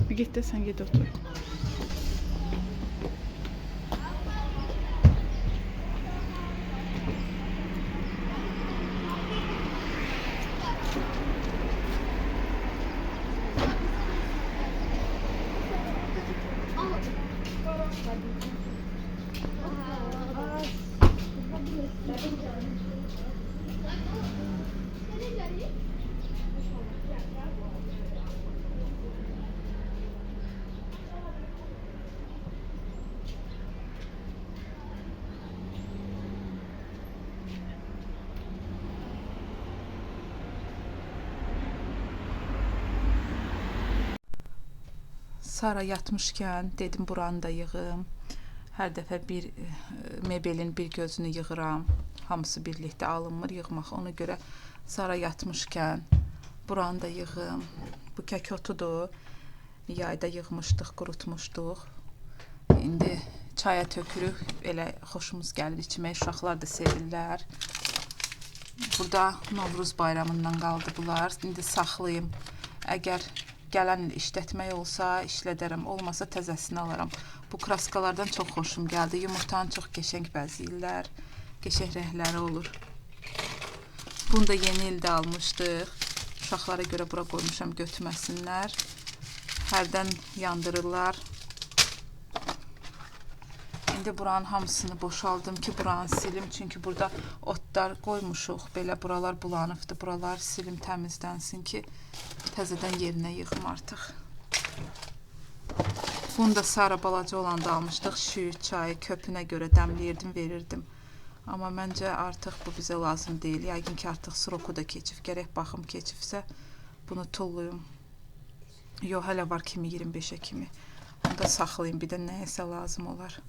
Bir git de sen git otur. Sara yatmışkən dedim buranı da yığım. Hər dəfə bir mebelin bir gözünü yığıram. Hamısı birlikdə alınmır yığmaq. Ona görə Sara yatmışkən buranı da yığım. Bu kəkotudur. Yayda yığmışdıq, qurutmuşduq. İndi çaya tökürük. Elə xoşumuz gəlir içmək. Uşaqlar da sevirlər. Burada Novruz bayramından qaldı bunlar. İndi saxlayım. Əgər gələn il işlətmək olsa işlədərəm, olmasa təzəsini alaram. Bu kraskalardan çox xoşum gəldi. Yumurtanı çox qəşəng bəzəyirlər. Qəşəng rəngləri olur. Bunu da yeni ildə almışdıq. Uşaqlara görə bura qoymuşam götürməsinlər. Hərdən yandırırlar. İndi buranın hamısını boşaldım ki buranı silim. Çünki burada otlar qoymuşuq. Belə buralar bulanıbdır. Buralar silim təmizlənsin ki təzədən yerinə yığım artıq. Bunu da Sara balaca olanda almışdıq. Şüy çayı köpünə görə dəmləyirdim, verirdim. Amma məncə artıq bu bizə lazım deyil. Yəqin ki artıq sroku da keçib. Gərək baxım keçibsə bunu tulluyum. Yox, hələ var kimi 25'e kimi. Onu da saxlayayım. Bir də nəyəsə lazım olar.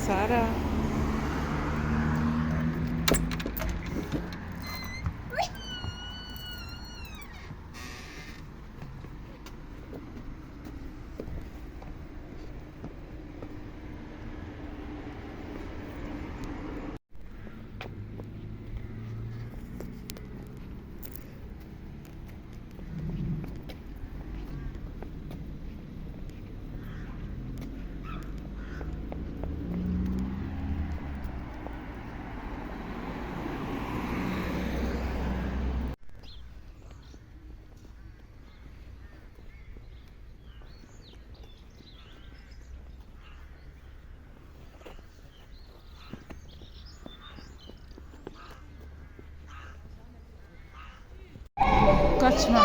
Sara. Kaçma.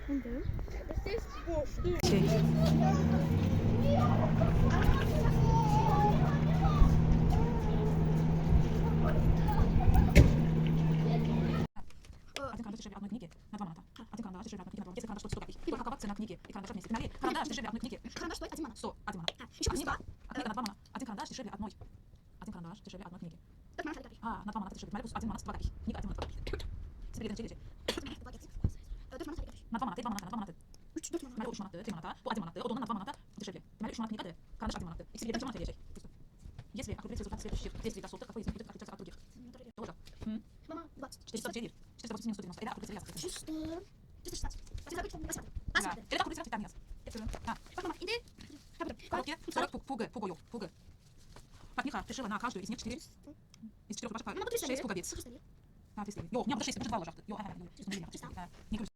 Şey. Один карандаш дешевле одной книги на 2 маната. Один карандаш дешевле одной книги на 2 маната. Если карандаш стоит 100 копеек, и упаковать цена книги и карандаш вместе. Нали, карандаш дешевле одной книги. Карандаш стоит 1 манат. 100, 1 манат. Еще Книга, книга. книга на 2 маната. Один карандаш дешевле одной. Один карандаш дешевле одной книги. Так манат 40 копеек. А, на 2 маната дешевле. Нали, 1 манат 2 копеек. Книга 1 манат 2 копеек. Себе еден çekici. 4 manat 40 На 2 маната, 2 маната, на 2 маната. 3 manat. Нали, 3 manata, 3 manata. Bu 1 manata. O da ondan na 2 manata dешевле. Нали, 3 manat knigadır. Kardeş 1 manata. İkisi birden 2 manata gelecek. Если определить результат следующих действий досуга, какой из них будет отличаться от других? Тоже. Мама 20. 449. 480 минус 190. Это округлится ясно. 316. 340. Да. Это округлится там ясно. А, Bak mama indi. в коробке 40 пуговиц. Пуга. Портниха пришила на каждую из них 4. Из 4 рубашек Mama bu 6 300. пуговиц. 300. А, 300. Yok, не, burada 6, burada 2 olacaktı. Yok, не gülüş.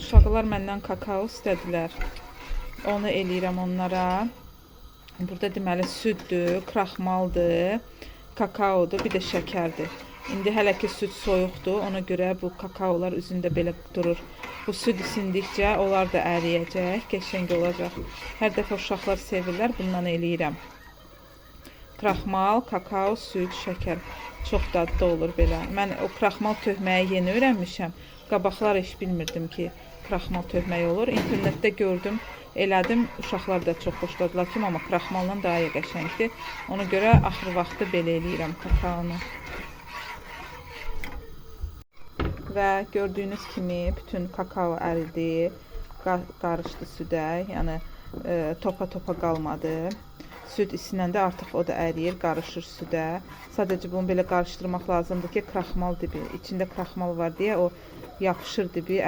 Uşaqlar məndən kakao istədilər. Onu eləyirəm onlara. Burada deməli süddür, kraxmaldır, kakaodur, bir də şəkərdir. İndi hələ ki süd soyuqdur, ona görə bu kakaolar üzündə belə durur. Bu süd isindikcə onlar da əriyəcək, qəşəng olacaq. Hər dəfə uşaqlar sevirlər, bundan eləyirəm. Kraxmal, kakao, süd, şəkər. Çox dadlı olur belə. Mən o kraxmal tökməyi yeni öyrənmişəm. Qabaqlar heç bilmirdim ki, kraxmal tökmək olur. İnternetdə gördüm, elədim. Uşaqlar da çox xoşladılar ki, amma kraxmalla daha qəşəngdir. Ona görə axır vaxtı belə eləyirəm kakaonu. Və gördüyünüz kimi bütün kakao əridi, qarışdı südə, yəni topa qalmadı. Süd isinəndə artıq o da əriyir, qarışır südə. Sadəcə bunu belə qarışdırmaq lazımdır ki, kraxmal dibi, içində kraxmal var deyə o yapışır dibi,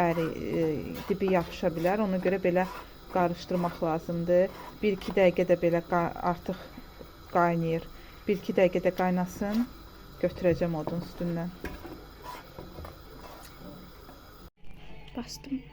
dibi yapışa bilər. Ona görə belə qarışdırmaq lazımdır. 1-2 dəqiqədə belə artıq qaynayır. 1-2 dəqiqədə qaynasın, götürəcəm odun üstündən. Bastım.